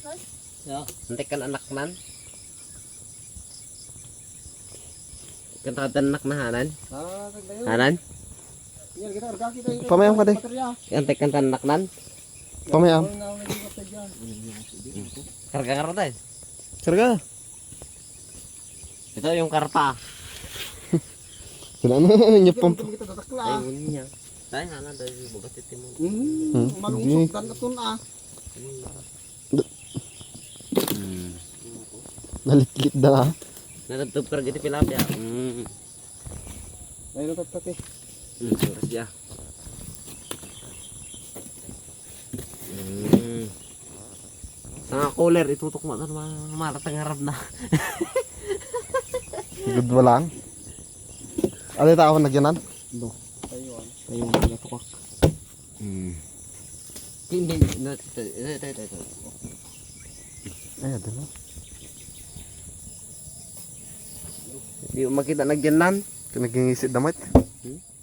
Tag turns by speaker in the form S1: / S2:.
S1: Tag. Nanti kan anak nan. Kan anak na hanan. Hanan.
S2: Pamayam ka, day.
S1: Nanti kan anak nan.
S2: Pamayam.
S1: Karga tayo.
S2: Karga.
S1: Ito yung karpa.
S2: Wala na, nyepom.
S1: Ay, niya. Tayo hanan tayo bukas itim mo.
S2: Malungsok
S3: dan ketun ah.
S2: Nalit-lit na.
S1: Natutub ka gitu pilapia.
S3: Ayun tatap eh.
S1: Terus ya. Sa cooler itutok mo tan maratang harap na.
S2: Good ba lang? Ano yung tao nagyanan?
S3: Ayun.
S2: Ayun, nagatukak.
S1: Hindi ito.
S2: Ay, adun na.
S1: Di mo makita nagyanan.
S2: Nagingisit damit.